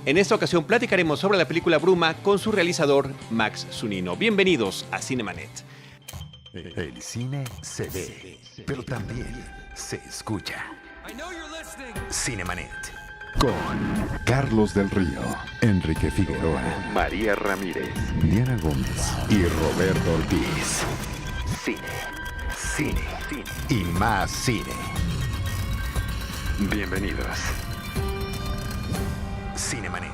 En esta ocasión platicaremos sobre la película Bruma con su realizador Max Zunino. Bienvenidos a Cinemanet. El cine se ve, pero también se escucha. Cinemanet. Con Carlos del Río, Enrique Figueroa, María Ramírez, Diana Gómez y Roberto Ortiz. Cine y más cine. Bienvenidos. Cinemanet.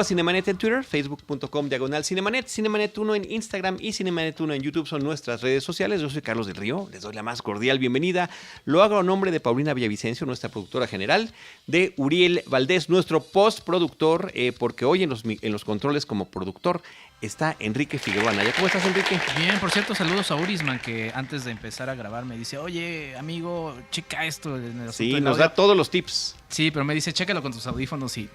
@Cinemanet en Twitter, facebook.com/Cinemanet, Cinemanet1 en Instagram y Cinemanet1 en YouTube son nuestras redes sociales. Yo soy Carlos del Río, les doy la más cordial bienvenida. Lo hago a nombre de Paulina Villavicencio, nuestra productora general, de Uriel Valdés, nuestro postproductor, porque hoy en los controles como productor está Enrique Figueroa Anaya. ¿Cómo estás, Enrique? Bien, por cierto, saludos a Urisman, que antes de empezar a grabar me dice, oye, amigo, checa esto. Sí, nos da todos los tips. Sí, pero me dice, chécalo con tus audífonos y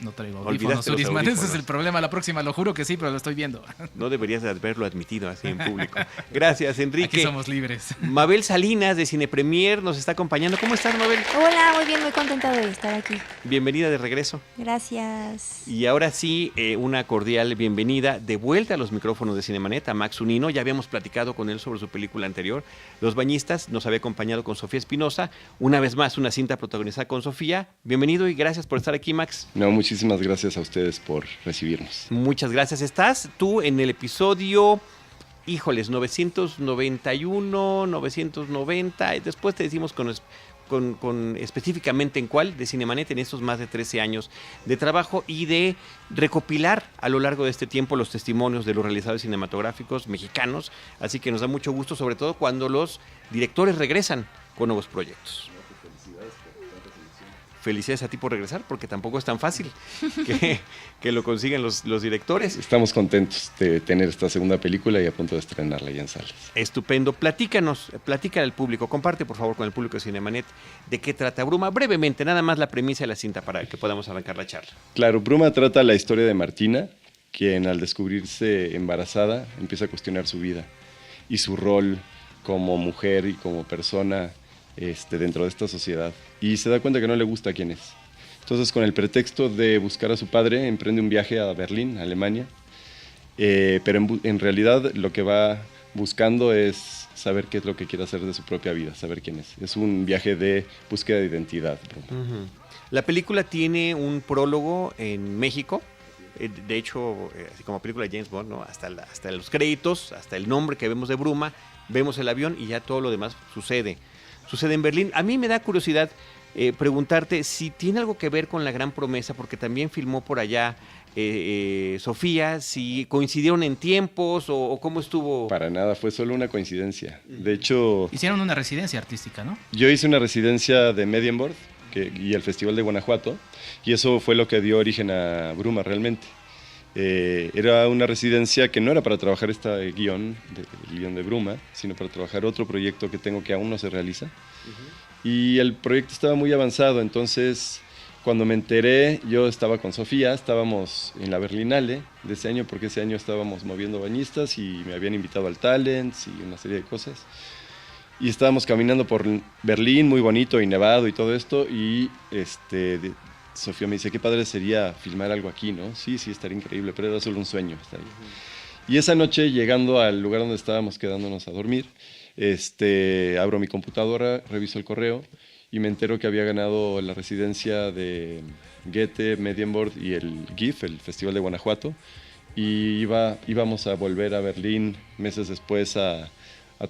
no traigo Olvidaste audífonos, los Urisman. audífonos. Ese es el problema, la próxima, lo juro que sí, pero lo estoy viendo. No deberías de haberlo admitido así en público. Gracias, Enrique. Aquí somos libres. Mabel Salinas de Cine Premier nos está acompañando. ¿Cómo estás, Mabel? Hola, muy bien, muy contenta de estar aquí. Bienvenida de regreso. Gracias. Y ahora sí, una cordial bienvenida de vuelta a los micrófonos de Cinemanet a Max Zunino. Ya habíamos platicado con él sobre su película anterior, Los Bañistas. Nos había acompañado con Sofía Espinosa. Una vez más, una cinta protagonizada con Sofía. Bienvenido y gracias por estar aquí, Max. No, muchísimas gracias a ustedes por recibirnos. Muchas gracias. Estás tú en el episodio, híjoles, 991, 990. Después te decimos con específicamente en cuál, de Cinemanet, en estos más de 13 años de trabajo y de recopilar a lo largo de este tiempo los testimonios de los realizadores cinematográficos mexicanos. Así que nos da mucho gusto, sobre todo cuando los directores regresan con nuevos proyectos. Felicidades a ti por regresar, porque tampoco es tan fácil que lo consigan los directores. Estamos contentos de tener esta segunda película y a punto de estrenarla ya en salas. Estupendo. Platícale al público, comparte por favor con el público de Cinemanet de qué trata Bruma, brevemente, nada más la premisa de la cinta para que podamos arrancar la charla. Claro, Bruma trata la historia de Martina, quien al descubrirse embarazada empieza a cuestionar su vida y su rol como mujer y como persona dentro de esta sociedad, y se da cuenta que no le gusta quién es. Entonces, con el pretexto de buscar a su padre, emprende un viaje a Berlín, Alemania, pero en realidad lo que va buscando es saber qué es lo que quiere hacer de su propia vida, saber quién es. Es un viaje de búsqueda de identidad. Uh-huh. La película tiene un prólogo en México. De hecho, así como película de James Bond, ¿no? Hasta los créditos, hasta el nombre que vemos de Bruma, vemos el avión y ya todo lo demás sucede en Berlín. A mí me da curiosidad preguntarte si tiene algo que ver con La Gran Promesa, porque también filmó por allá Sofía, si coincidieron en tiempos o cómo estuvo. Para nada, fue solo una coincidencia. De hecho, Hicieron una residencia artística, ¿no? Yo hice una residencia de Medienborg y el Festival de Guanajuato, y eso fue lo que dio origen a Bruma realmente. Era una residencia que no era para trabajar el guión de Bruma, sino para trabajar otro proyecto que tengo que aún no se realiza. Uh-huh. Y el proyecto estaba muy avanzado, entonces cuando me enteré, yo estaba con Sofía, estábamos en la Berlinale de ese año, porque ese año estábamos moviendo bañistas y me habían invitado al Talents y una serie de cosas. Y estábamos caminando por Berlín, muy bonito y nevado y todo esto, y Sofía me dice, qué padre sería filmar algo aquí, ¿no? Sí, estaría increíble, pero era solo un sueño estar ahí. Uh-huh. Y esa noche, llegando al lugar donde estábamos quedándonos a dormir, abro mi computadora, reviso el correo y me entero que había ganado la residencia de Goethe, Medienborg y el GIF, el Festival de Guanajuato, y íbamos a volver a Berlín meses después a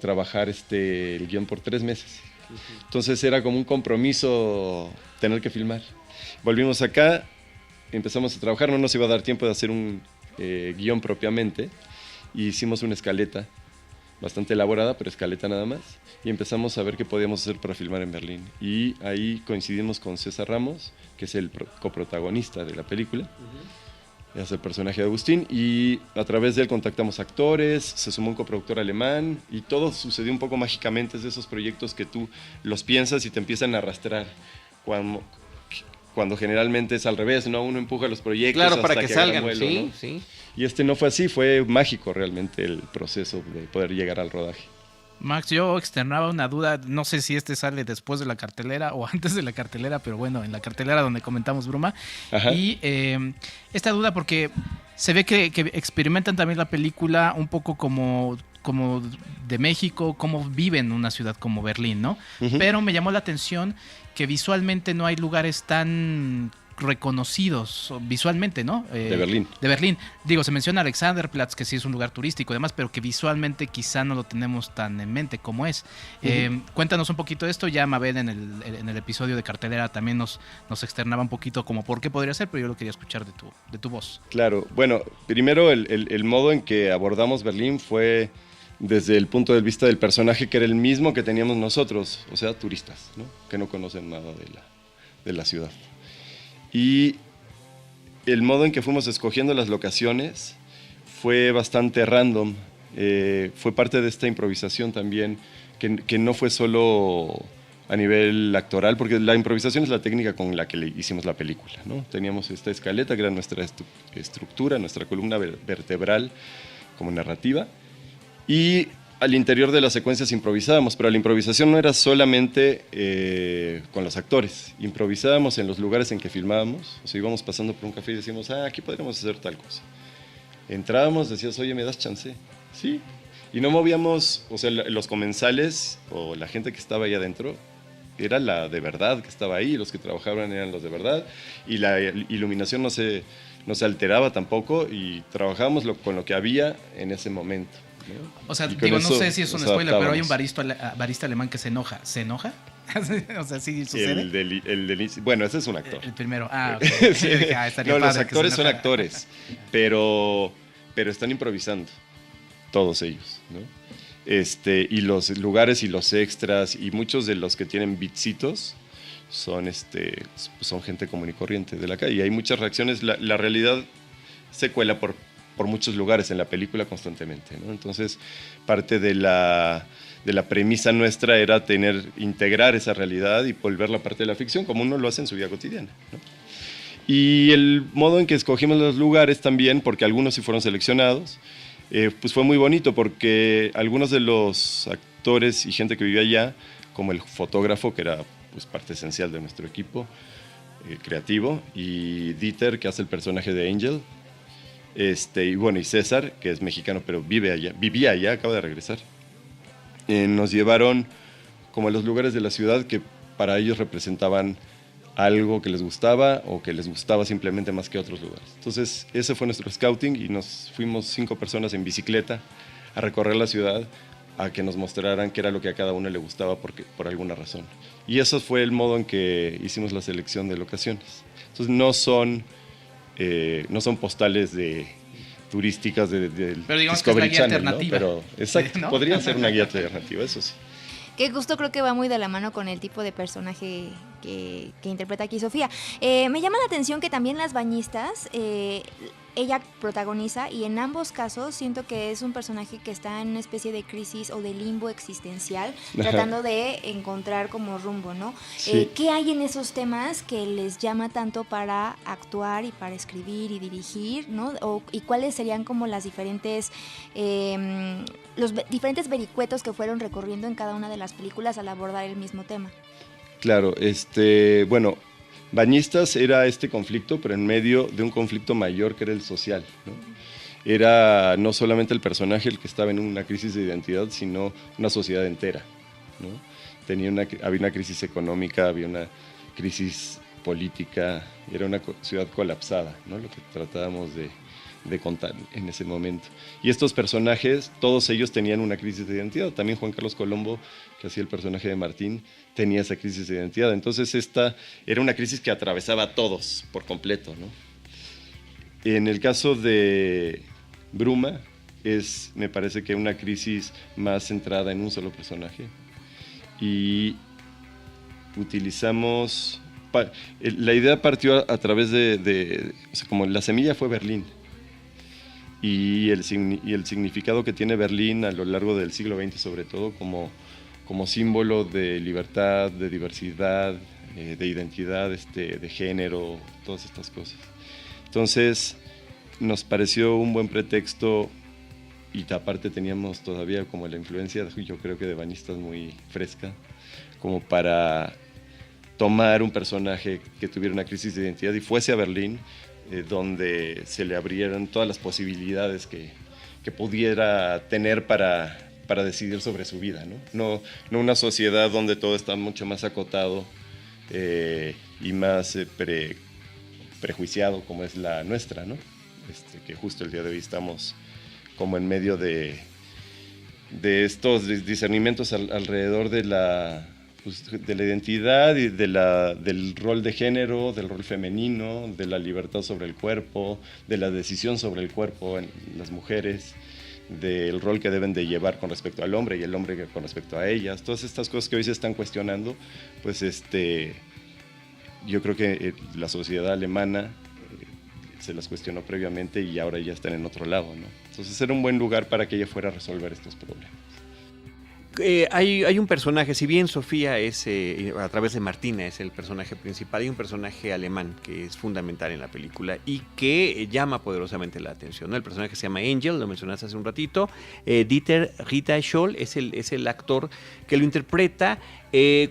trabajar el guión por 3 meses. Uh-huh. Entonces era como un compromiso tener que filmar. Volvimos acá, empezamos a trabajar, no nos iba a dar tiempo de hacer un guión propiamente, y hicimos una escaleta, bastante elaborada, pero escaleta nada más, y empezamos a ver qué podíamos hacer para filmar en Berlín. Y ahí coincidimos con César Ramos, que es el coprotagonista de la película, uh-huh. Es el personaje de Agustín, y a través de él contactamos actores, se sumó un coproductor alemán, y todo sucedió un poco mágicamente. Es de esos proyectos que tú los piensas y te empiezan a arrastrar, cuando generalmente es al revés, ¿no? Uno empuja los proyectos claro, hasta para que salgan, vuelo, sí, ¿no? Sí. Y no fue así, fue mágico realmente el proceso de poder llegar al rodaje. Max, yo externaba una duda, no sé si este sale después de la cartelera o antes de la cartelera, pero bueno, en la cartelera donde comentamos Bruma. Ajá. Y esta duda porque se ve que experimentan también la película un poco como de México, cómo viven en una ciudad como Berlín, ¿no? Ujú. Pero me llamó la atención que visualmente no hay lugares tan reconocidos visualmente, ¿no? De Berlín. De Berlín. Digo, se menciona Alexanderplatz, que sí es un lugar turístico y demás, pero que visualmente quizá no lo tenemos tan en mente como es. Cuéntanos un poquito de esto. Ya Mabel en el episodio de cartelera también nos externaba un poquito como por qué podría ser, pero yo lo quería escuchar de tu voz. Claro, bueno, primero el modo en que abordamos Berlín fue desde el punto de vista del personaje que era el mismo que teníamos nosotros, o sea, turistas, ¿no? Que no conocen nada de la ciudad. Y el modo en que fuimos escogiendo las locaciones fue bastante random, fue parte de esta improvisación también, que no fue solo a nivel actoral, porque la improvisación es la técnica con la que le hicimos la película, ¿no? Teníamos esta escaleta que era nuestra estructura, nuestra columna vertebral como narrativa, y al interior de las secuencias improvisábamos, pero la improvisación no era solamente con los actores, improvisábamos en los lugares en que filmábamos, o sea, íbamos pasando por un café y decíamos, aquí podríamos hacer tal cosa. Entrábamos, decías, oye, ¿me das chance? Sí. Y no movíamos, o sea, los comensales o la gente que estaba ahí adentro, era la de verdad que estaba ahí, los que trabajaban eran los de verdad, y la iluminación no se alteraba tampoco, y trabajábamos con lo que había en ese momento, ¿no? O sea, Y con digo, no eso sé si es un nos spoiler, pero hay un adaptábamos. barista alemán que se enoja. ¿Se enoja? O sea, ¿sí sucede? Bueno, ese es un actor. El primero. Ok. Sí. Dije, estaría No, los padre que se actores son enojara. actores, pero están improvisando, todos ellos, ¿no? Y los lugares y los extras y muchos de los que tienen bitsitos son gente común y corriente de la calle. Y hay muchas reacciones. La realidad se cuela por muchos lugares en la película constantemente, ¿no? Entonces, parte de la premisa nuestra era integrar esa realidad y volverla parte de la ficción, como uno lo hace en su vida cotidiana, ¿no? Y el modo en que escogimos los lugares también, porque algunos sí fueron seleccionados, pues fue muy bonito, porque algunos de los actores y gente que vivía allá, como el fotógrafo, que era pues parte esencial de nuestro equipo creativo, y Dieter, que hace el personaje de Angel, y bueno, y César, que es mexicano, pero vivía allá, acaba de regresar. Nos llevaron como a los lugares de la ciudad que para ellos representaban algo que les gustaba o que les gustaba simplemente más que otros lugares. Entonces, ese fue nuestro scouting y nos fuimos 5 personas en bicicleta a recorrer la ciudad, a que nos mostraran qué era lo que a cada uno le gustaba por alguna razón. Y eso fue el modo en que hicimos la selección de locaciones. Entonces, no son postales turísticas del Pero digamos Discovery que es la guía Channel, ¿no? alternativa. Pero, exacto, ¿No? podría ser una guía alternativa, eso sí. Que justo creo que va muy de la mano con el tipo de personaje que interpreta aquí Sofía. Me llama la atención que también las bañistas, ella protagoniza, y en ambos casos siento que es un personaje que está en una especie de crisis o de limbo existencial, tratando de encontrar como rumbo, ¿no? Sí. ¿Qué hay en esos temas que les llama tanto para actuar y para escribir y dirigir, ¿no? ¿Y cuáles serían como las diferentes diferentes vericuetos que fueron recorriendo en cada una de las películas al abordar el mismo tema? Claro, bueno, Bañistas era este conflicto, pero en medio de un conflicto mayor que era el social, ¿no? Era no solamente el personaje el que estaba en una crisis de identidad, sino una sociedad entera, ¿no? Había una crisis económica, había una crisis política, era una ciudad colapsada, ¿no? Lo que tratábamos de contar en ese momento. Y estos personajes, todos ellos tenían una crisis de identidad. También Juan Carlos Colombo, que hacía el personaje de Martín, tenía esa crisis de identidad. Entonces esta era una crisis que atravesaba a todos por completo, ¿no? En el caso de Bruma, me parece que una crisis más centrada en un solo personaje. Y utilizamos... La idea partió a través o sea, como la semilla fue Berlín. Y el significado que tiene Berlín a lo largo del siglo XX, sobre todo como símbolo de libertad, de diversidad, de identidad, de género, todas estas cosas. Entonces, nos pareció un buen pretexto y aparte teníamos todavía como la influencia, yo creo que de bañistas muy fresca, como para tomar un personaje que tuviera una crisis de identidad y fuese a Berlín, donde se le abrieran todas las posibilidades que pudiera tener para decidir sobre su vida, ¿no? No una sociedad donde todo está mucho más acotado y más prejuiciado como es la nuestra, ¿no? Que justo el día de hoy estamos como en medio de estos discernimientos alrededor de la identidad y del rol de género, del rol femenino, de la libertad sobre el cuerpo, de la decisión sobre el cuerpo en las mujeres, del rol que deben de llevar con respecto al hombre y el hombre con respecto a ellas. Todas estas cosas que hoy se están cuestionando, pues yo creo que la sociedad alemana se las cuestionó previamente y ahora ya están en otro lado, ¿no? Entonces era un buen lugar para que ella fuera a resolver estos problemas. Hay un personaje, si bien Sofía es, a través de Martina, es el personaje principal, hay un personaje alemán que es fundamental en la película y que llama poderosamente la atención, ¿no? El personaje se llama Angel, lo mencionaste hace un ratito. Dieter Ritterschol es el actor que lo interpreta.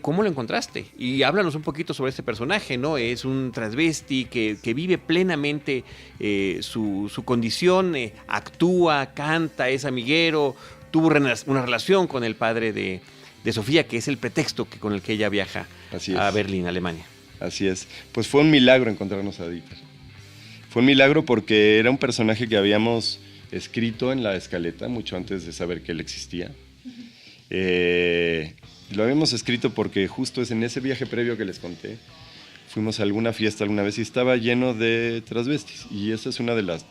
¿Cómo lo encontraste? Y háblanos un poquito sobre este personaje, ¿no? Es un transvesti que vive plenamente su condición, actúa, canta, es amiguero. Tuvo una relación con el padre de Sofía, que es el pretexto con el que ella viaja a Berlín, Alemania. Así es. Pues fue un milagro encontrarnos a Dieter. Fue un milagro porque era un personaje que habíamos escrito en la escaleta mucho antes de saber que él existía. Lo habíamos escrito porque justo es en ese viaje previo que les conté, fuimos a alguna fiesta alguna vez y estaba lleno de transvestis. Y esa es una de las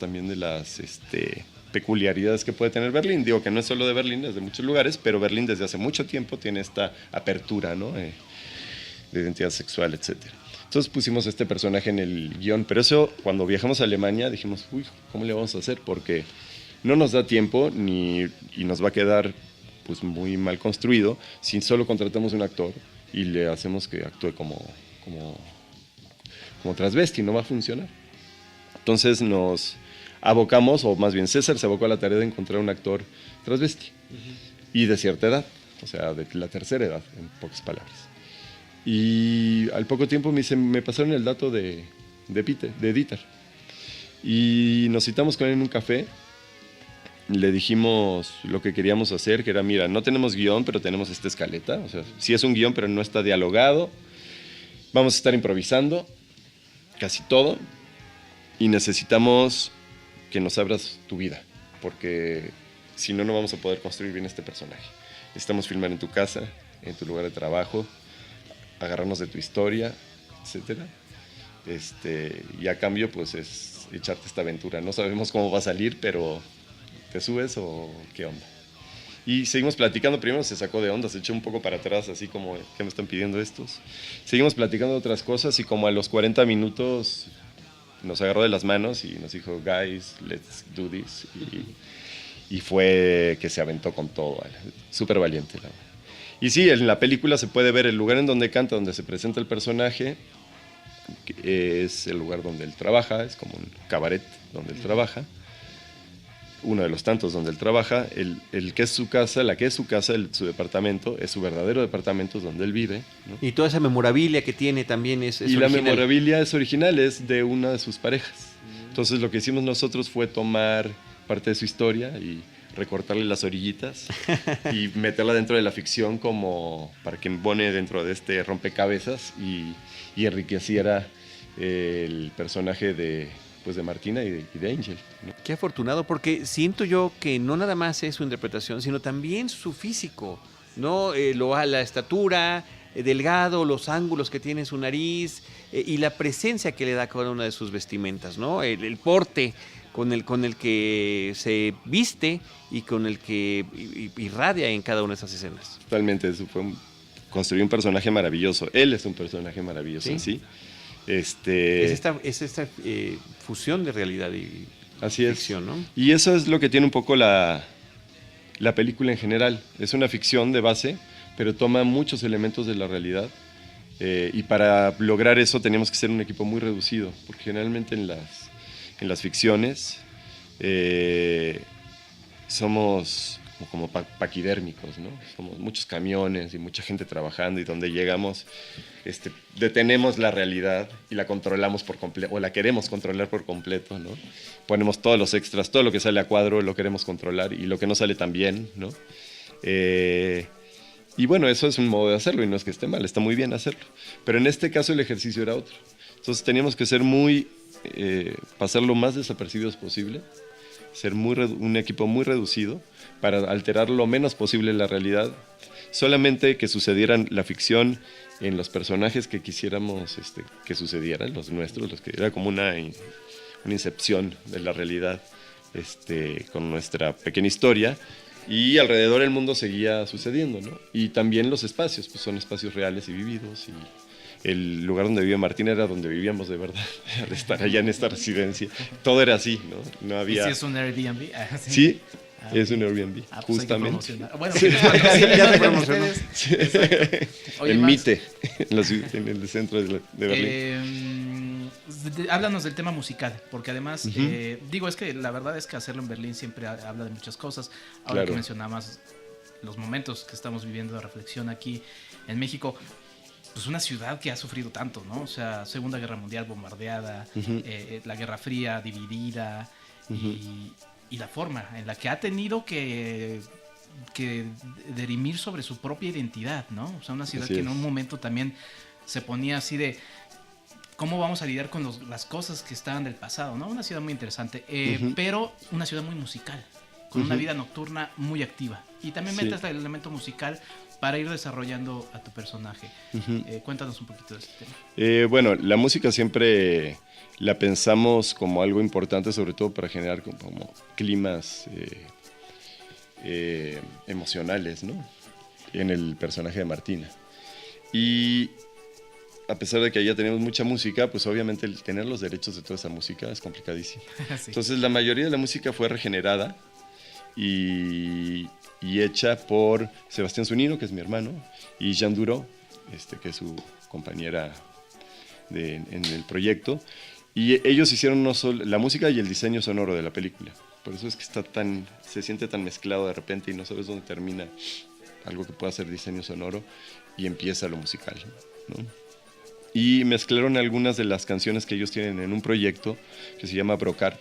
peculiaridades que puede tener Berlín. Digo que no es solo de Berlín, es de muchos lugares, pero Berlín desde hace mucho tiempo tiene esta apertura, ¿no? De identidad sexual, etc. Entonces pusimos este personaje en el guión, pero eso cuando viajamos a Alemania dijimos, uy, ¿cómo le vamos a hacer? Porque no nos da tiempo y nos va a quedar pues muy mal construido si solo contratamos un actor y le hacemos que actúe como transvesti, no va a funcionar. Entonces nos abocamos, o más bien César se abocó a la tarea de encontrar un actor transvesti y de cierta edad, o sea, de la tercera edad, en pocas palabras. Y al poco tiempo me pasaron el dato de Dieter. Y nos citamos con él en un café, le dijimos lo que queríamos hacer, que era, mira, no tenemos guión, pero tenemos esta escaleta, o sea, sí es un guión, pero no está dialogado, vamos a estar improvisando casi todo y necesitamos que nos abras tu vida, porque si no, no vamos a poder construir bien este personaje. Necesitamos filmar en tu casa, en tu lugar de trabajo, agarrarnos de tu historia, etc. Y a cambio, pues es echarte esta aventura. No sabemos cómo va a salir, pero ¿te subes o qué onda? Y seguimos platicando. Primero se sacó de onda, se echó un poco para atrás, así como, ¿qué me están pidiendo estos? Seguimos platicando de otras cosas y como a los 40 minutos nos agarró de las manos y nos dijo, guys, let's do this. Y fue que se aventó con todo, súper valiente. La verdad. Y sí, en la película se puede ver el lugar en donde canta, donde se presenta el personaje, que es el lugar donde él trabaja, es como un cabaret donde él trabaja, uno de los tantos donde él trabaja, el que es su casa, la que es su casa, su departamento, es su verdadero departamento, es donde él vive, ¿no? Y toda esa memorabilia que tiene también es original. La memorabilia es original, es de una de sus parejas. Entonces lo que hicimos nosotros fue tomar parte de su historia y recortarle las orillitas y meterla dentro de la ficción como para que embone dentro de este rompecabezas y enriqueciera el personaje de Martina y de Angel, ¿no? Qué afortunado, porque siento yo que no nada más es su interpretación, sino también su físico, ¿no? La estatura, delgado, los ángulos que tiene en su nariz y la presencia que le da a cada una de sus vestimentas, ¿no? El porte con el que se viste y con el que irradia en cada una de esas escenas. Totalmente, eso construir un personaje maravilloso. Él es un personaje maravilloso, ¿sí? En sí. Es esta fusión de realidad y así ficción, ¿no? Y eso es lo que tiene un poco la película en general. Es una ficción de base, pero toma muchos elementos de la realidad. Y para lograr eso teníamos que ser un equipo muy reducido, porque generalmente en las ficciones somos como paquidérmicos, ¿no? Somos muchos camiones y mucha gente trabajando y donde llegamos detenemos la realidad y la controlamos por completo, o la queremos controlar por completo, ¿no? Ponemos todos los extras, todo lo que sale a cuadro lo queremos controlar y lo que no sale tan bien, ¿no? Y bueno, eso es un modo de hacerlo y no es que esté mal, está muy bien hacerlo. Pero en este caso el ejercicio era otro. Entonces teníamos que ser pasar lo más desapercibidos posible, ser un equipo muy reducido para alterar lo menos posible la realidad, solamente que sucedieran la ficción en los personajes que quisiéramos que sucedieran, los nuestros, los que era como una incepción de la realidad con nuestra pequeña historia, y alrededor el mundo seguía sucediendo, ¿no? Y también los espacios, pues son espacios reales y vividos, y el lugar donde vive Martina era donde vivíamos de verdad, al estar allá en esta residencia. Todo era así, ¿no? No había... ¿Y si es un Airbnb? Sí, es un Airbnb, pues justamente. Bueno, Sí. Ya se promocionó. Sí. Oye, En Max, Mitte, en el centro de Berlín. Háblanos del tema musical, porque además, digo, es que la verdad es que hacerlo en Berlín siempre habla de muchas cosas. Ahora Claro. que mencionabas los momentos que estamos viviendo de reflexión aquí en México, pues una ciudad que ha sufrido tanto, ¿no? O sea, Segunda Guerra Mundial bombardeada, la Guerra Fría dividida, y la forma en la que ha tenido que dirimir sobre su propia identidad, ¿no? O sea, una ciudad Así que en es. un momento también se ponía así de cómo vamos a lidiar con las cosas que estaban del pasado, ¿no? Una ciudad muy interesante, pero una ciudad muy musical, con una vida nocturna muy activa. Y también Sí. metes el elemento musical para ir desarrollando a tu personaje. Cuéntanos un poquito de este tema. Bueno, la música siempre la pensamos como algo importante, sobre todo para generar como climas emocionales, ¿no? En el personaje de Martina. Y a pesar de que allá tenemos mucha música, pues obviamente el tener los derechos de toda esa música es complicadísimo. Sí. Entonces la mayoría de la música fue regenerada y hecha por Sebastián Zunino, que es mi hermano, y Jean Duro, que es su compañera en el proyecto. Y ellos hicieron no solo la música y el diseño sonoro de la película. Por eso es que se siente tan mezclado de repente y no sabes dónde termina algo que pueda ser diseño sonoro y empieza lo musical, ¿no? Y mezclaron algunas de las canciones que ellos tienen en un proyecto que se llama Brocart.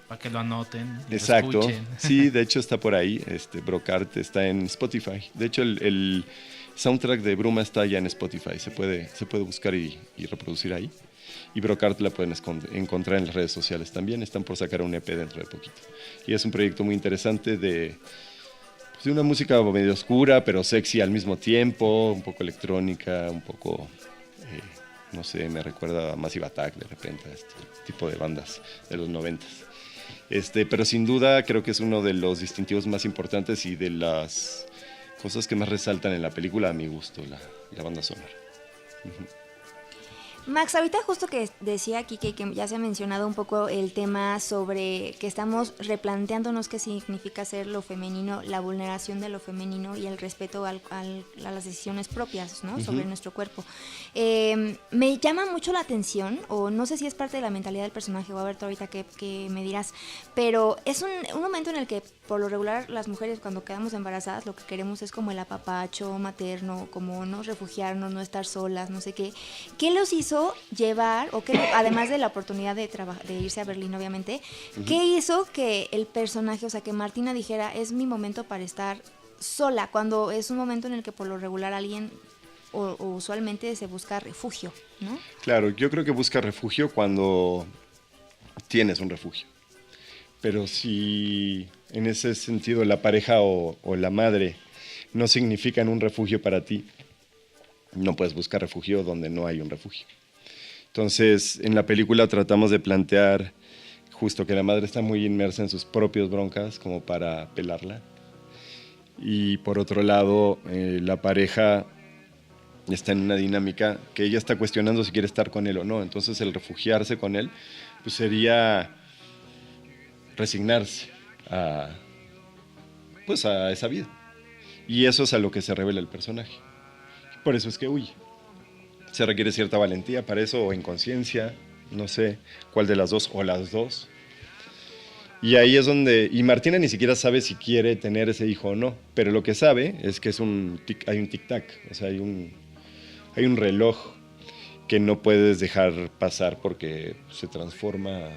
Para que lo anoten. Y Exacto. Lo escuchen. Sí, de hecho está por ahí. Brocart está en Spotify. De hecho, el soundtrack de Bruma está ya en Spotify. Se puede buscar y reproducir ahí. Y Brocart la pueden encontrar en las redes sociales también. Están por sacar un EP dentro de poquito. Y es un proyecto muy interesante de una música medio oscura, pero sexy al mismo tiempo. Un poco electrónica, un poco... no sé, me recuerda a Massive Attack de repente, a este tipo de bandas de los 90s. Pero sin duda creo que es uno de los distintivos más importantes y de las cosas que más resaltan en la película a mi gusto, la banda sonora. Max, ahorita justo que decía aquí que ya se ha mencionado un poco el tema sobre que estamos replanteándonos qué significa ser lo femenino, la vulneración de lo femenino y el respeto a las decisiones propias, ¿no? Sobre nuestro cuerpo. Me llama mucho la atención, o no sé si es parte de la mentalidad del personaje, o a ver tú ahorita que me dirás, pero es un momento en el que por lo regular las mujeres cuando quedamos embarazadas lo que queremos es como el apapacho materno, como no refugiarnos, no estar solas, no sé qué. ¿Qué los hizo llevar, o qué, además de la oportunidad de irse a Berlín obviamente, qué hizo que el personaje, o sea, que Martina dijera, es mi momento para estar sola, cuando es un momento en el que por lo regular alguien o usualmente se busca refugio, ¿no? Claro, yo creo que busca refugio cuando tienes un refugio. Pero si en ese sentido la pareja o la madre no significan un refugio para ti, no puedes buscar refugio donde no hay un refugio. Entonces, en la película tratamos de plantear justo que la madre está muy inmersa en sus propias broncas como para pelarla. Y por otro lado, la pareja está en una dinámica que ella está cuestionando si quiere estar con él o no. Entonces, el refugiarse con él pues sería resignarse a esa vida. Y eso es a lo que se revela el personaje. Por eso es que huye. Se requiere cierta valentía para eso, o inconsciencia, no sé cuál de las dos, o las dos. Y ahí es donde... Y Martina ni siquiera sabe si quiere tener ese hijo o no, pero lo que sabe es que hay un tic-tac, o sea, hay un reloj que no puedes dejar pasar porque se transforma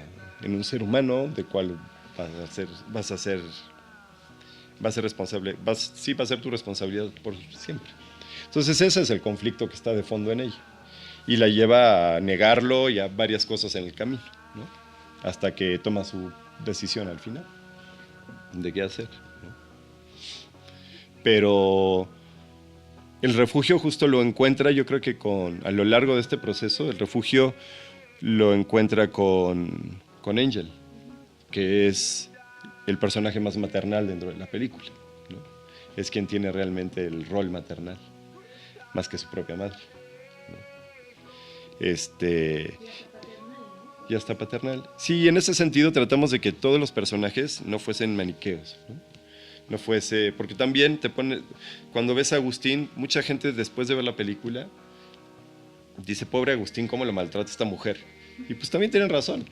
en un ser humano de cual va a ser responsable, va a ser tu responsabilidad por siempre. Entonces ese es el conflicto que está de fondo en ella y la lleva a negarlo y a varias cosas en el camino, ¿no? Hasta que toma su decisión al final de qué hacer, ¿no? Pero el refugio justo lo encuentra, yo creo que a lo largo de este proceso, el refugio lo encuentra con Angel, que es el personaje más maternal dentro de la película, ¿no? Es quien tiene realmente el rol maternal, más que su propia madre, ¿no? Y hasta paternal. Sí, en ese sentido tratamos de que todos los personajes no fuesen maniqueos, ¿no? No fuese, porque también cuando ves a Agustín, mucha gente después de ver la película dice, pobre Agustín, cómo lo maltrata esta mujer. Y pues también tienen razón.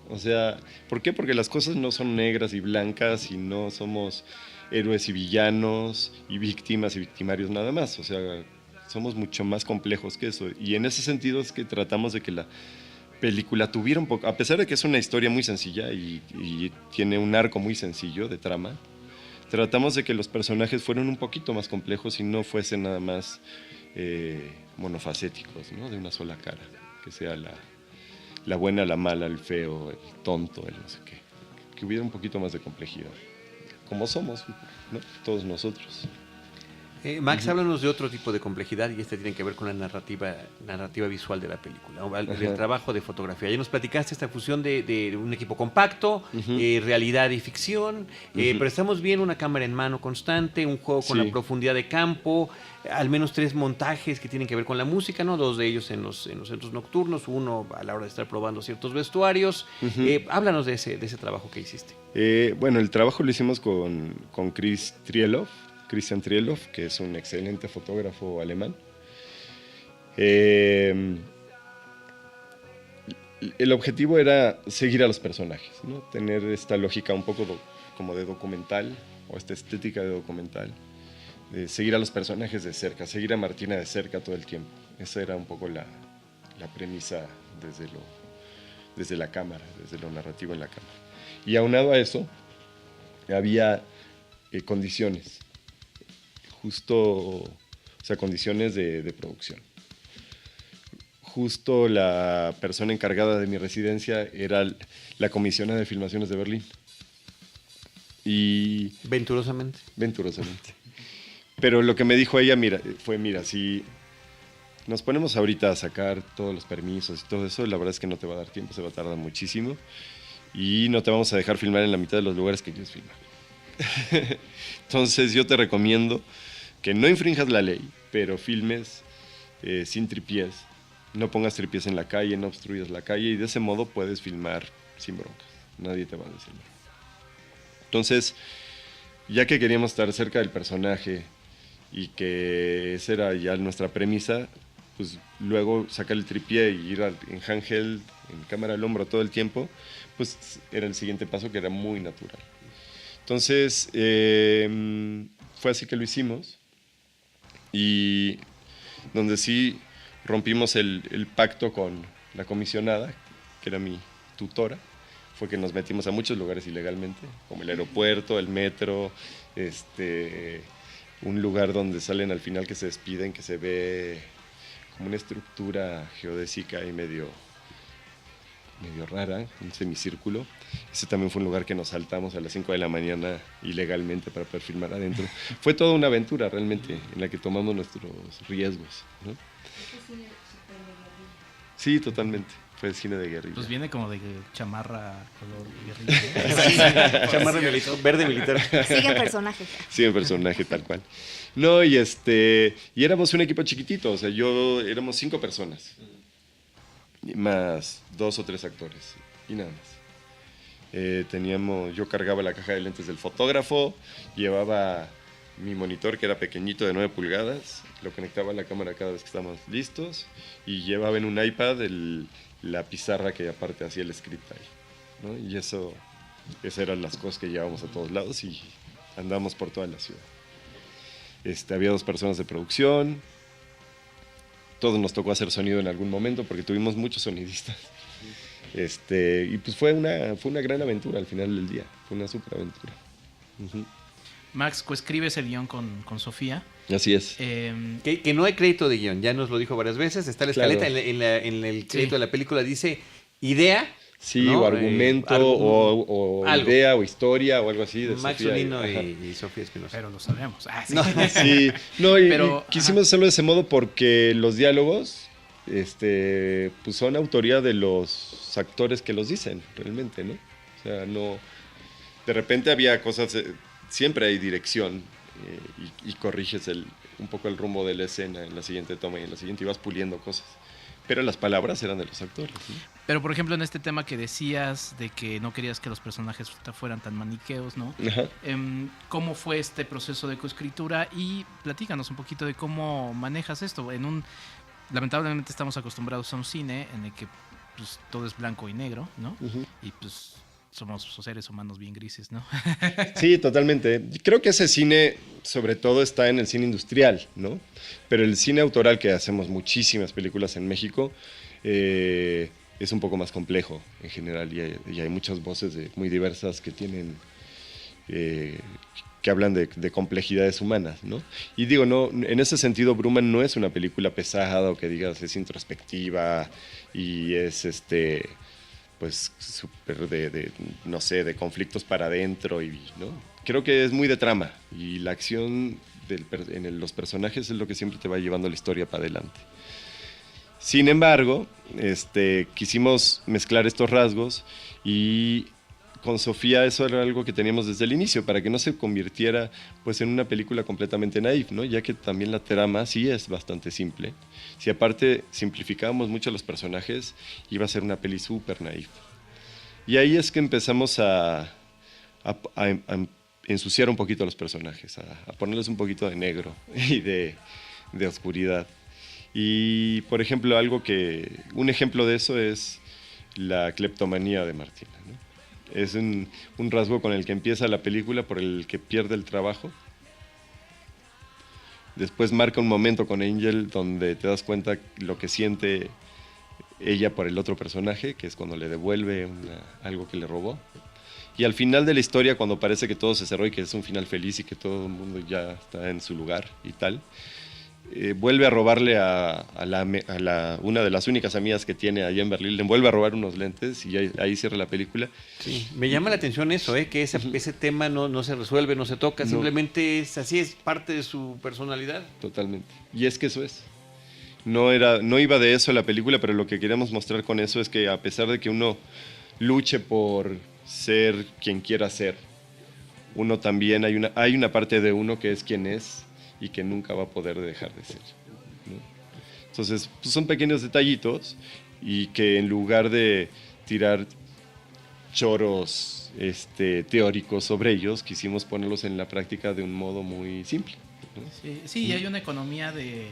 O sea, ¿por qué? Porque las cosas no son negras y blancas y no somos héroes y villanos y víctimas y victimarios nada más. O sea, somos mucho más complejos que eso. Y en ese sentido es que tratamos de que la película tuviera un poco, a pesar de que es una historia muy sencilla y tiene un arco muy sencillo de trama, tratamos de que los personajes fueran un poquito más complejos y no fuesen nada más monofacéticos, ¿no? De una sola cara, que sea la buena, la mala, el feo, el tonto, el no sé qué, que hubiera un poquito más de complejidad, como somos, ¿no? Todos nosotros. Max, háblanos de otro tipo de complejidad y tiene que ver con la narrativa visual de la película, ¿no? El trabajo de fotografía. Ya nos platicaste esta fusión de un equipo compacto, realidad y ficción, pero estamos viendo una cámara en mano constante, un juego con la profundidad de campo, al menos 3 montajes que tienen que ver con la música, ¿no? 2 de ellos en los centros nocturnos, uno a la hora de estar probando ciertos vestuarios. Háblanos de ese trabajo que hiciste. Bueno, el trabajo lo hicimos con Christian Trielov, que es un excelente fotógrafo alemán. El objetivo era seguir a los personajes, ¿no? Tener esta lógica un poco como de documental, o esta estética de documental, de seguir a los personajes de cerca, seguir a Martina de cerca todo el tiempo. Esa era un poco la premisa desde la cámara, desde lo narrativo en la cámara. Y aunado a eso, había condiciones. Condiciones de producción. Justo la persona encargada de mi residencia era la comisionada de filmaciones de Berlín. Y venturosamente. Pero lo que me dijo ella, mira, si nos ponemos ahorita a sacar todos los permisos y todo eso, la verdad es que no te va a dar tiempo, se va a tardar muchísimo y no te vamos a dejar filmar en la mitad de los lugares que quieres filmar. Entonces yo te recomiendo que no infrinjas la ley, pero filmes sin tripiés, no pongas tripiés en la calle, no obstruyas la calle y de ese modo puedes filmar sin broncas, nadie te va a decir nada. Entonces, ya que queríamos estar cerca del personaje y que esa era ya nuestra premisa, pues luego sacar el tripié y ir en handheld, en cámara al hombro todo el tiempo, pues era el siguiente paso que era muy natural. Entonces, fue así que lo hicimos y donde sí rompimos el pacto con la comisionada, que era mi tutora, fue que nos metimos a muchos lugares ilegalmente, como el aeropuerto, el metro, un lugar donde salen al final que se despiden, que se ve como una estructura geodésica y medio rara, un semicírculo. Ese también fue un lugar que nos saltamos a las 5 de la mañana ilegalmente para poder filmar adentro. Fue toda una aventura realmente en la que tomamos nuestros riesgos, ¿no? Sí, totalmente. Fue cine de guerrilla. Pues viene como de chamarra color guerrilla, ¿no? Chamarra militar, verde militar. Sigue personaje. Sigue personaje, tal cual. No, y éramos un equipo chiquitito, o sea, éramos 5 personas. Más 2 o 3 actores y nada más. Yo cargaba la caja de lentes del fotógrafo, llevaba mi monitor que era pequeñito de 9 pulgadas, lo conectaba a la cámara cada vez que estábamos listos y llevaba en un iPad la pizarra que aparte hacía el script ahí, ¿no? Y eso Esas eran las cosas que llevábamos a todos lados y andamos por toda la ciudad. Había 2 personas de producción. Todos nos tocó hacer sonido en algún momento porque tuvimos muchos sonidistas. Y pues fue una gran aventura al final del día. Fue una súper aventura. Uh-huh. Max, coescribes el guión con Sofía. Así es. Que no hay crédito de guión, ya nos lo dijo varias veces. Está la escaleta, Claro. en el crédito de la película dice idea. Sí, ¿no? o argumento, o algo. idea, o historia, o algo así. De Max Sofía. Solino Ajá. y Sofía Espinosa. Pero lo sabemos. Ah, sí. No. Sí, no, y Pero, quisimos hacerlo de ese modo porque los diálogos pues son autoría de los actores que los dicen, realmente, ¿no? O sea, no... De repente había cosas... siempre hay dirección y corriges un poco el rumbo de la escena en la siguiente toma y en la siguiente y vas puliendo cosas. Pero las palabras eran de los actores, ¿no? Pero, por ejemplo, en este tema que decías de que no querías que los personajes fueran tan maniqueos, ¿no? Ajá. ¿Cómo fue este proceso de coescritura? Y platícanos un poquito de cómo manejas esto. Lamentablemente estamos acostumbrados a un cine en el que pues, todo es blanco y negro, ¿no? Uh-huh. Y pues somos seres humanos bien grises, ¿no? Sí, totalmente. Creo que ese cine, sobre todo, está en el cine industrial, ¿no? Pero el cine autoral, que hacemos muchísimas películas en México, es un poco más complejo en general y hay muchas voces muy diversas que tienen... que hablan de complejidades humanas, ¿no? Y digo, no, en ese sentido, Bruma no es una película pesada o que digas es introspectiva y es pues súper no sé, de conflictos para adentro, ¿no? Creo que es muy de trama y la acción en los personajes es lo que siempre te va llevando la historia para adelante. Sin embargo, quisimos mezclar estos rasgos y con Sofía eso era algo que teníamos desde el inicio, para que no se convirtiera pues en una película completamente naif, ¿no? Ya que también la trama sí es bastante simple. Si aparte simplificábamos mucho los personajes, iba a ser una peli súper naif. Y ahí es que empezamos a ensuciar un poquito a los personajes, a ponerles un poquito de negro y de oscuridad. Y, por ejemplo, un ejemplo de eso es la cleptomanía de Martina, ¿no? Es un rasgo con el que empieza la película, por el que pierde el trabajo. Después marca un momento con Angel donde te das cuenta lo que siente ella por el otro personaje, que es cuando le devuelve algo que le robó. Y al final de la historia, cuando parece que todo se cerró y que es un final feliz y que todo el mundo ya está en su lugar y tal, vuelve a robarle a una de las únicas amigas que tiene allá en Berlín, le vuelve a robar unos lentes y ahí cierra la película. Sí, me llama la atención eso, que ese tema no se resuelve, no se toca, No. simplemente es así, es parte de su personalidad. Totalmente. Y es que eso es. No iba de eso la película, pero lo que queríamos mostrar con eso es que a pesar de que uno luche por ser quien quiera ser, uno también hay una parte de uno que es quien es y que nunca va a poder dejar de ser, ¿no? Entonces, pues son pequeños detallitos y que en lugar de tirar choros teóricos sobre ellos, quisimos ponerlos en la práctica de un modo muy simple, ¿no? Sí, y hay una economía de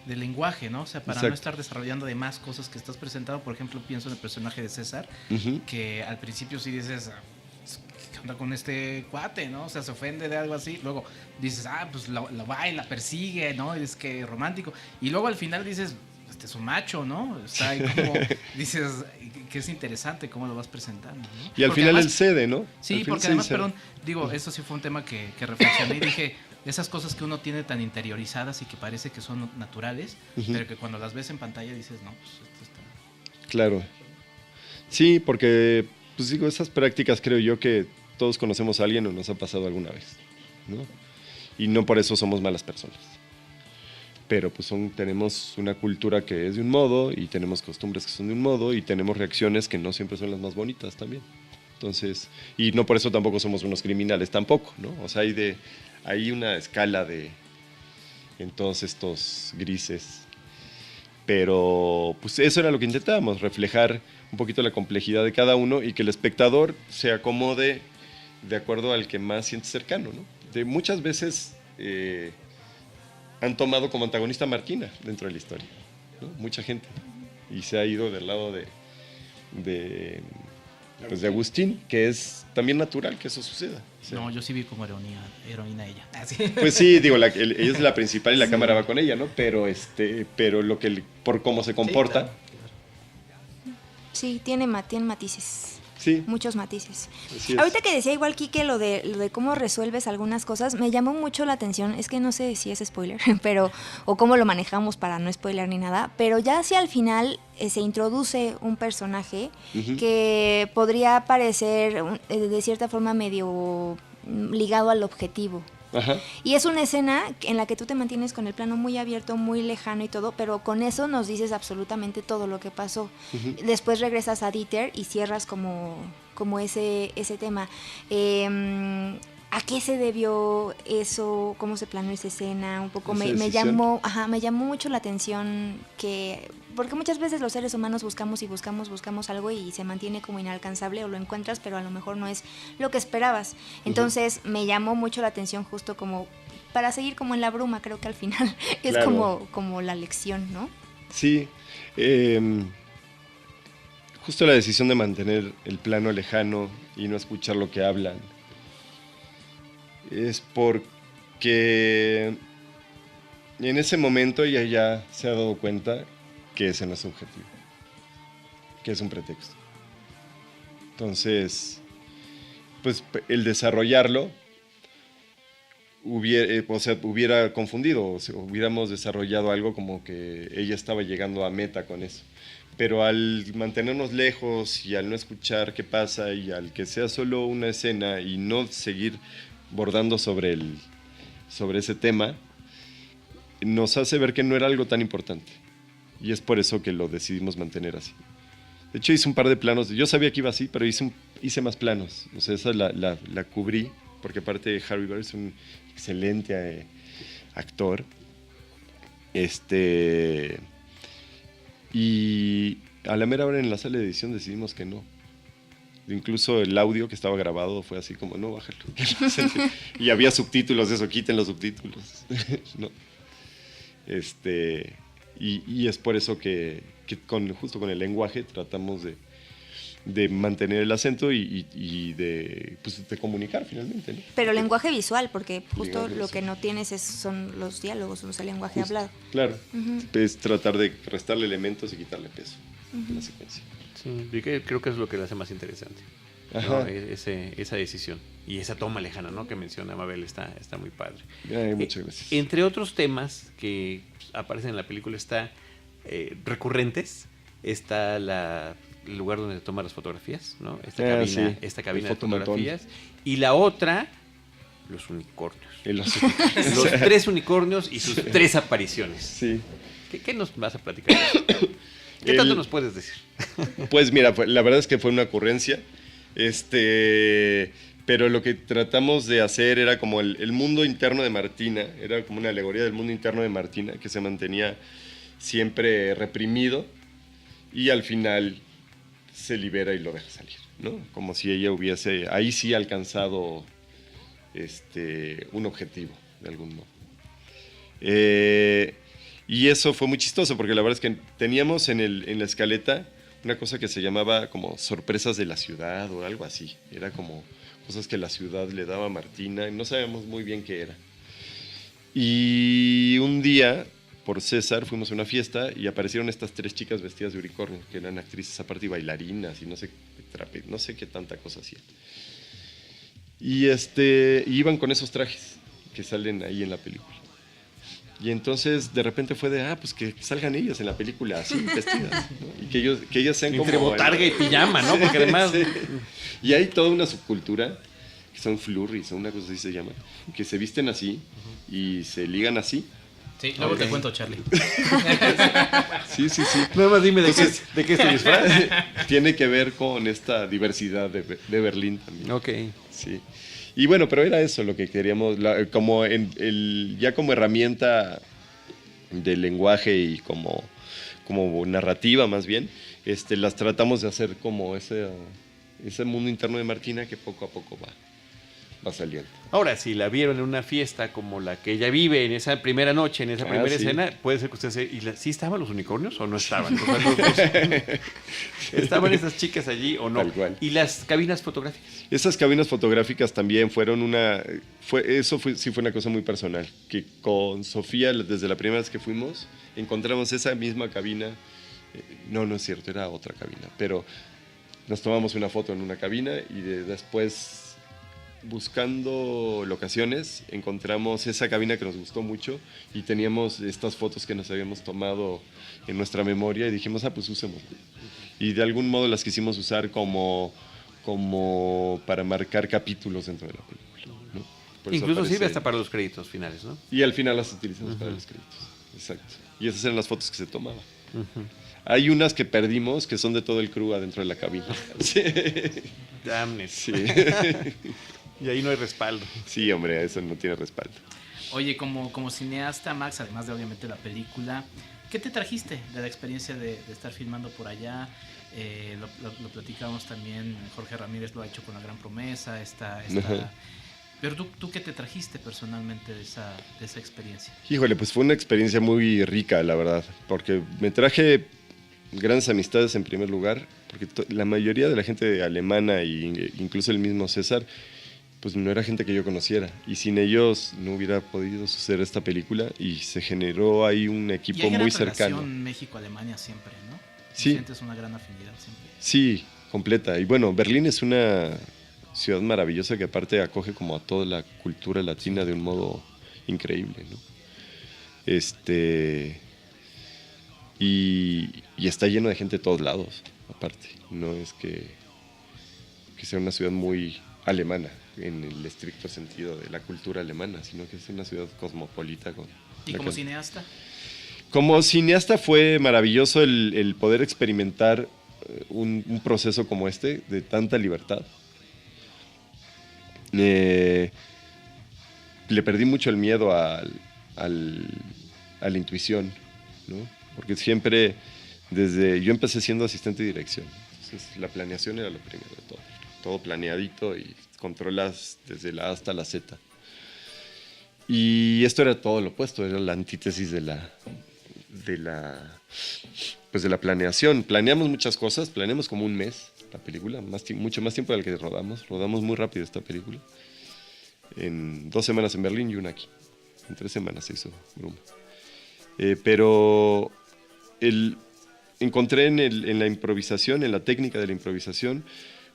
lenguaje, ¿no? O sea, para Exacto. no estar desarrollando de más cosas que estás presentando. Por ejemplo, pienso en el personaje de César, Uh-huh. que al principio sí dices, ¿qué onda con este cuate, no? O sea, se ofende de algo así. Luego dices, pues lo va y la persigue, ¿no? Y es que romántico. Y luego al final dices, este es un macho, ¿no? Está ahí como, dices, que es interesante cómo lo vas presentando, ¿no? Y al Porque final además, él cede, ¿no? sí, Al final porque además, cede. perdón, digo, esto sí fue un tema que reflexioné y dije, esas cosas que uno tiene tan interiorizadas y que parece que son naturales, Ujú. pero que cuando las ves en pantalla dices, no, pues esto está... Claro. Sí, porque, pues digo, esas prácticas creo yo que todos conocemos a alguien o nos ha pasado alguna vez, ¿no? Y no por eso somos malas personas. Pero pues tenemos una cultura que es de un modo y tenemos costumbres que son de un modo y tenemos reacciones que no siempre son las más bonitas también. Entonces, y no por eso tampoco somos unos criminales tampoco, ¿no? O sea, hay una escala en todos estos grises. Pero pues eso era lo que intentábamos, reflejar un poquito la complejidad de cada uno y que el espectador se acomode de acuerdo al que más siente cercano, ¿no? Muchas veces han tomado como antagonista a Martina dentro de la historia, ¿no? Mucha gente. Y se ha ido del lado pues, de Agustín, que es también natural que eso suceda. O sea, No, yo sí vi como heroína ella. Así. pues sí, digo, ella es la principal y la cámara va con ella, ¿no? Pero por cómo se comporta, Sí, claro. Sí, tiene matices. sí, Muchos matices. así es. Ahorita que decía igual Quique lo de cómo resuelves algunas cosas, me llamó mucho la atención, es que no sé si es spoiler, pero o cómo lo manejamos para no spoiler ni nada, pero ya hacia el final se introduce un personaje Ujú. que podría parecer de cierta forma medio ligado al objetivo. Ajá. Y es una escena en la que tú te mantienes con el plano muy abierto, muy lejano y todo, pero con eso nos dices absolutamente todo lo que pasó. Ujú. Después regresas a Dieter y cierras como ese tema. ¿A qué se debió eso? ¿Cómo se planeó esa escena? Un poco Esa me decisión. me llamó mucho la atención porque muchas veces los seres humanos buscamos algo y se mantiene como inalcanzable o lo encuentras, pero a lo mejor no es lo que esperabas. Entonces me llamó mucho la atención justo como para seguir como en la bruma, creo que al final es Claro. como la lección, ¿no? Sí, justo la decisión de mantener el plano lejano y no escuchar lo que hablan es porque en ese momento ella ya se ha dado cuenta que ese no es su objetivo, que es un pretexto. Entonces, pues el desarrollarlo hubiera confundido, o sea, hubiéramos desarrollado algo como que ella estaba llegando a meta con eso. Pero al mantenernos lejos y al no escuchar qué pasa y al que sea solo una escena y no seguir bordando sobre ese tema, nos hace ver que no era algo tan importante. Y es por eso que lo decidimos mantener así. De hecho, hice un par de planos. Yo sabía que iba así, pero hice más planos. O sea, esa la cubrí, porque aparte Harry Berry es un excelente actor. Y a la mera hora en la sala de edición decidimos que no. Incluso el audio que estaba grabado fue así como, no, bájalo. Y había subtítulos de eso, quiten los subtítulos. No. Y es por eso que justo con el lenguaje tratamos de mantener el acento y de comunicar finalmente, ¿no? Pero lenguaje visual, porque justo Lenguaje lo que visual. no tienes son los diálogos, no es el lenguaje Justo, hablado. claro. Ujú. Es tratar de restarle elementos y quitarle peso a la secuencia. Sí, y creo que es lo que le hace más interesante. Ajá. ¿No? Esa decisión y esa toma lejana, ¿no? Que menciona Mabel está muy padre. Ay, muchas gracias. Entre otros temas que aparecen en la película está recurrentes, está el lugar donde se toman las fotografías, ¿no? Esta Sí, esta cabina el de fotomatón. fotografías. Y la otra, los unicornios. Los 3 unicornios y sus 3 apariciones. Sí. ¿Qué nos vas a platicar de eso? ¿Qué tanto nos puedes decir? Pues mira, la verdad es que fue una ocurrencia. Pero lo que tratamos de hacer era como el mundo interno de Martina, era como una alegoría del mundo interno de Martina, que se mantenía siempre reprimido y al final se libera y lo deja salir, ¿no? Como si ella hubiese, ahí sí alcanzado un objetivo, de algún modo. Y eso fue muy chistoso, porque la verdad es que teníamos en la escaleta una cosa que se llamaba como sorpresas de la ciudad o algo así. Era como cosas que la ciudad le daba a Martina y no sabíamos muy bien qué era. Y un día, por César, fuimos a una fiesta y aparecieron estas 3 chicas vestidas de unicornio, que eran actrices aparte y bailarinas y no sé qué tanta cosa hacían. Y iban con esos trajes que salen ahí en la película. Y entonces de repente fue pues que salgan ellas en la película así, vestidas, ¿no? Y que ellas sean Entre como... botarga y pijama, ¿no? Porque además... Sí. Y hay toda una subcultura, que son flurries, o una cosa así se llama, que se visten así y se ligan así. Sí, luego te cuento, Charlie. Sí. Nada más dime ¿de qué es tu disfraz? Tiene que ver con esta diversidad de Berlín también. Ok. Sí. Y bueno, pero era eso lo que queríamos, ya como herramienta de lenguaje y como narrativa más bien, las tratamos de hacer como ese mundo interno de Martina que poco a poco va saliendo. Ahora, si la vieron en una fiesta como la que ella vive en esa primera noche, en esa primera sí. escena, puede ser que usted ¿sí estaban los unicornios o no estaban? ¿Estaban esas chicas allí o no? Tal cual. ¿Y las cabinas fotográficas? Esas cabinas fotográficas también fueron sí fue una cosa muy personal, que con Sofía, desde la primera vez que fuimos, encontramos esa misma cabina. No es cierto, era otra cabina, pero nos tomamos una foto en una cabina y después, buscando locaciones, encontramos esa cabina que nos gustó mucho y teníamos estas fotos que nos habíamos tomado en nuestra memoria y dijimos, pues usémoslas. Y de algún modo las quisimos usar como para marcar capítulos dentro de la película, ¿no? Por eso Incluso aparece sirve hasta ahí. para los créditos finales, ¿no? Y al final las utilizamos para los créditos. Exacto. Y esas eran las fotos que se tomaban. Hay unas que perdimos que son de todo el crew adentro de la cabina. Sí. Damn it. Sí. Y ahí no hay respaldo. Sí, hombre, eso no tiene respaldo. Oye, como cineasta, Max, además de obviamente la película, ¿qué te trajiste de la experiencia de estar filmando por allá? Lo platicamos también, Jorge Ramírez lo ha hecho con La Gran Promesa, pero ¿tú qué te trajiste personalmente de esa experiencia? Híjole, pues fue una experiencia muy rica, la verdad, porque me traje grandes amistades en primer lugar, porque la mayoría de la gente alemana e incluso el mismo César, pues no era gente que yo conociera, y sin ellos no hubiera podido suceder esta película y se generó ahí un equipo muy cercano. Relación México-Alemania siempre, ¿no? Sí. Sientes una gran afinidad siempre. Sí, completa. Y bueno, Berlín es una ciudad maravillosa que aparte acoge como a toda la cultura latina de un modo increíble, ¿no? Y está lleno de gente de todos lados, aparte. No es que sea una ciudad muy alemana en el estricto sentido de la cultura alemana, sino que es una ciudad cosmopolita. ¿Y como cineasta? Como cineasta fue maravilloso el poder experimentar un proceso como este, de tanta libertad. Le perdí mucho el miedo a la intuición, ¿no? Porque siempre, yo empecé siendo asistente de dirección, entonces la planeación era lo primero de todo planeadito y controlas desde la A hasta la Z. Y esto era todo lo opuesto, era la antítesis de la planeación. Planeamos muchas cosas, planeamos como un mes la película, mucho más tiempo del que rodamos muy rápido esta película. En 2 semanas en Berlín y una aquí. En 3 semanas se hizo Bruma. Pero encontré en la improvisación, en la técnica de la improvisación,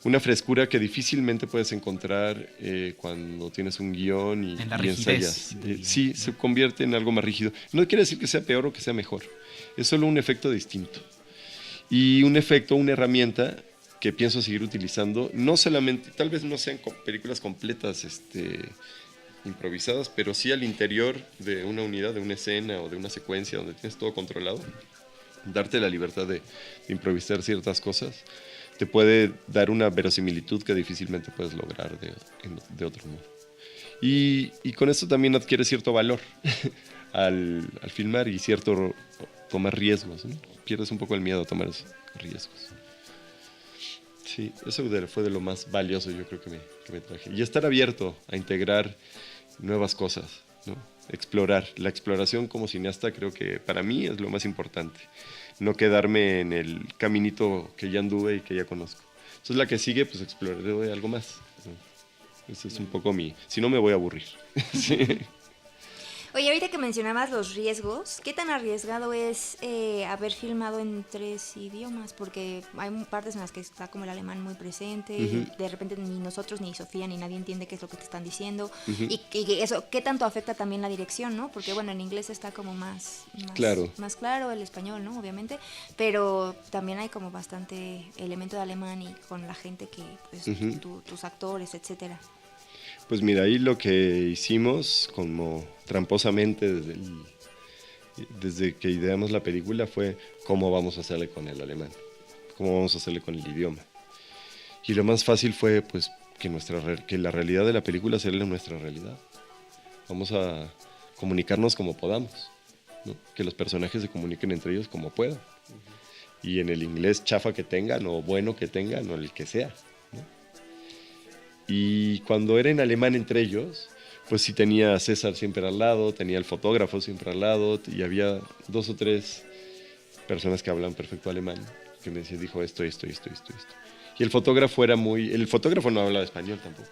una frescura que difícilmente puedes encontrar cuando tienes un guión y ensayas. Sí, se convierte en algo más rígido. No quiere decir que sea peor o que sea mejor. Es solo un efecto distinto. Y una herramienta que pienso seguir utilizando, no solamente, tal vez no sean películas completas improvisadas, pero sí al interior de una unidad, de una escena o de una secuencia donde tienes todo controlado, darte la libertad de improvisar ciertas cosas te puede dar una verosimilitud que difícilmente puedes lograr de otro modo. Y con esto también adquiere cierto valor al filmar y tomar riesgos, ¿no? Pierdes un poco el miedo a tomar esos riesgos. Sí, eso fue de lo más valioso yo creo que me traje. Y estar abierto a integrar nuevas cosas, ¿no? Explorar. La exploración como cineasta creo que para mí es lo más importante. No quedarme en el caminito que ya anduve y que ya conozco. Entonces la que sigue, pues exploraré algo más, ¿no? Ese es un poco si no me voy a aburrir. Sí. Oye, ahorita que mencionabas los riesgos, ¿qué tan arriesgado es haber filmado en 3 idiomas? Porque hay partes en las que está como el alemán muy presente, y de repente ni nosotros, ni Sofía, ni nadie entiende qué es lo que te están diciendo. Y eso, ¿qué tanto afecta también la dirección, no? Porque bueno, en inglés está como más claro el español, ¿no? Obviamente, pero también hay como bastante elemento de alemán y con la gente que, pues, tus actores, etcétera. Pues mira, ahí lo que hicimos como tramposamente desde que ideamos la película fue cómo vamos a hacerle con el alemán, cómo vamos a hacerle con el idioma. Y lo más fácil fue pues que la realidad de la película sea nuestra realidad. Vamos a comunicarnos como podamos, ¿no? Que los personajes se comuniquen entre ellos como puedan. Y en el inglés chafa que tengan o bueno que tengan o el que sea. Y cuando era en alemán entre ellos, pues sí tenía a César siempre al lado, tenía el fotógrafo siempre al lado y había 2 o 3 personas que hablan perfecto alemán que me decía, dijo esto. Y el fotógrafo no hablaba español tampoco,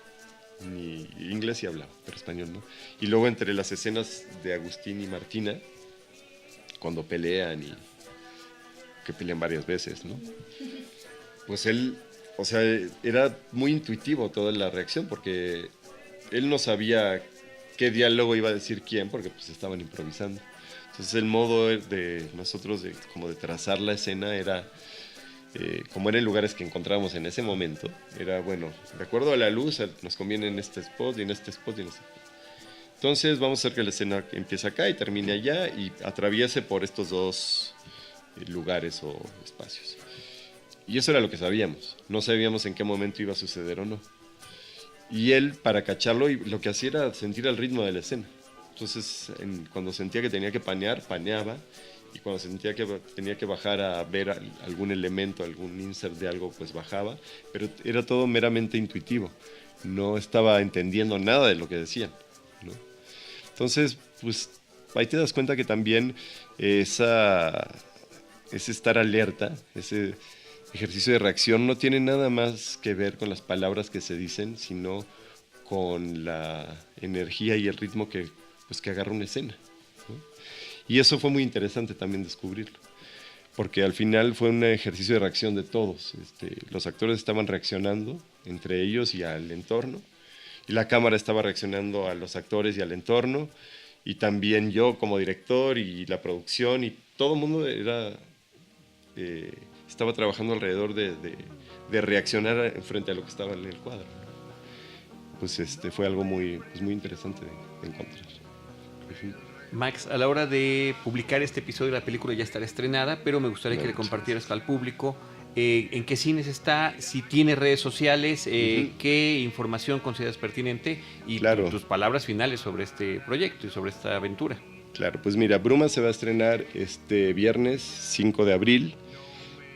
ni inglés sí hablaba, pero español no. Y luego entre las escenas de Agustín y Martina, cuando pelean y que pelean varias veces, ¿no? Pues él, o sea, era muy intuitivo toda la reacción, porque él no sabía qué diálogo iba a decir quién, porque pues estaban improvisando. Entonces el modo de nosotros como de trazar la escena era, como eran lugares que encontrábamos en ese momento, era bueno, de acuerdo a la luz, nos conviene en este spot y en este spot y en este spot. Entonces vamos a hacer que la escena empiece acá y termine allá y atraviese por estos dos lugares o espacios. Y eso era lo que sabíamos. No sabíamos en qué momento iba a suceder o no. Y él, para cacharlo, lo que hacía era sentir el ritmo de la escena. Entonces, cuando sentía que tenía que panear, paneaba. Y cuando sentía que tenía que bajar a ver algún elemento, algún insert de algo, pues bajaba. Pero era todo meramente intuitivo. No estaba entendiendo nada de lo que decían, ¿no? Entonces, pues ahí te das cuenta que también ese estar alerta, ese ejercicio de reacción no tiene nada más que ver con las palabras que se dicen, sino con la energía y el ritmo que agarra una escena, ¿no? Y eso fue muy interesante también descubrirlo, porque al final fue un ejercicio de reacción de todos. Los actores estaban reaccionando entre ellos y al entorno, y la cámara estaba reaccionando a los actores y al entorno, y también yo como director y la producción, y todo el mundo estaba trabajando alrededor de reaccionar frente a lo que estaba en el cuadro. Pues fue algo muy interesante de encontrar. Max, a la hora de publicar este episodio, la película ya estará estrenada, pero me gustaría que le compartieras al público en qué cines está, si tiene redes sociales, qué información consideras pertinente y tus palabras finales sobre este proyecto y sobre esta aventura. Claro, pues mira, Bruma se va a estrenar este viernes 5 de abril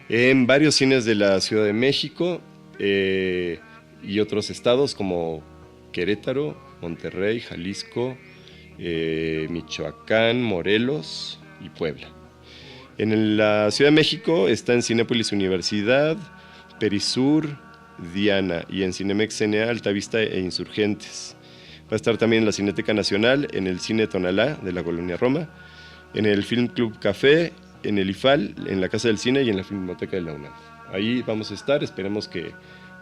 en varios cines de la Ciudad de México y otros estados como Querétaro, Monterrey, Jalisco, Michoacán, Morelos y Puebla. En la Ciudad de México está en Cinépolis Universidad, Perisur, Diana, y en Cinemex CNA, Altavista e Insurgentes. Va a estar también en la Cineteca Nacional, en el Cine Tonalá de la Colonia Roma, en el Film Club Café, en el IFAL, en la Casa del Cine y en la Filmoteca de la UNAM. Ahí vamos a estar, esperemos que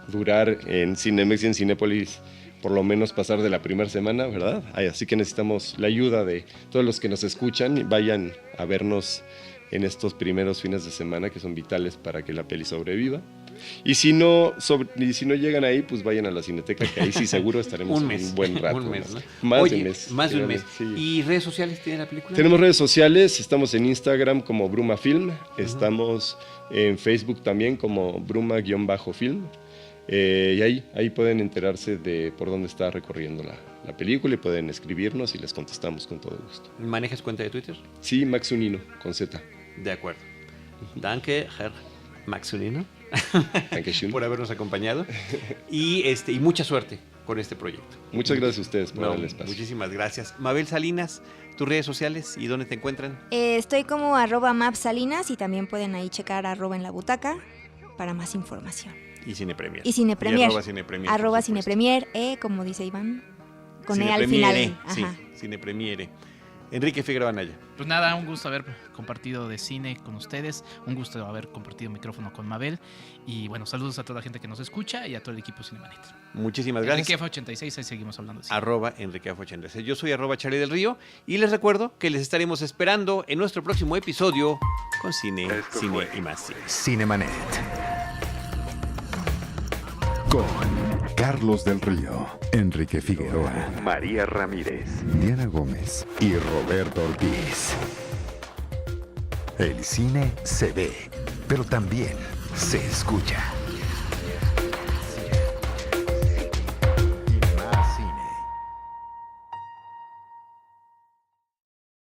durar en Cinemex y en Cinépolis por lo menos pasar de la primera semana, ¿verdad? Así que necesitamos la ayuda de todos los que nos escuchan y vayan a vernos en estos primeros fines de semana que son vitales para que la peli sobreviva. Y si no llegan ahí, pues vayan a la Cineteca, que ahí sí seguro estaremos un buen rato. Un mes, ¿no? Más de un mes. Más de un mes. Sí. ¿Y redes sociales tiene la película? Tenemos redes sociales, estamos en Instagram como Bruma Film, estamos en Facebook también como Bruma-Film. Y ahí pueden enterarse de por dónde está recorriendo la película y pueden escribirnos y les contestamos con todo gusto. ¿Manejas cuenta de Twitter? Sí, Maxunino, con Z. De acuerdo. Danke, Herr Maxunino, por habernos acompañado y mucha suerte con este proyecto. Muchas gracias a ustedes por darle espacio. Muchísimas gracias. Mabel Salinas, tus redes sociales y dónde te encuentran. Estoy como @mapsalinas y también pueden ahí checar @en la butaca para más información. Y Cinepremier. Y Cinepremier. Y @Cinepremier. @Cinepremier, como dice Iván, con E al Cinepremiere, final. Ajá. Sí, Cinepremiere. Enrique Figueroa Anaya. Pues nada, un gusto haber compartido de cine con ustedes, un gusto haber compartido micrófono con Mabel y bueno, saludos a toda la gente que nos escucha y a todo el equipo Cinemanet. Muchísimas gracias. EnriqueF86, ahí seguimos hablando de cine. @EnriqueF86. Yo soy @Charlie del Río y les recuerdo que les estaremos esperando en nuestro próximo episodio con Cine y más Cine. Cinemanet. Con Carlos del Río, Enrique Figueroa, María Ramírez, Diana Gómez y Roberto Ortiz. El cine se ve, pero también se escucha.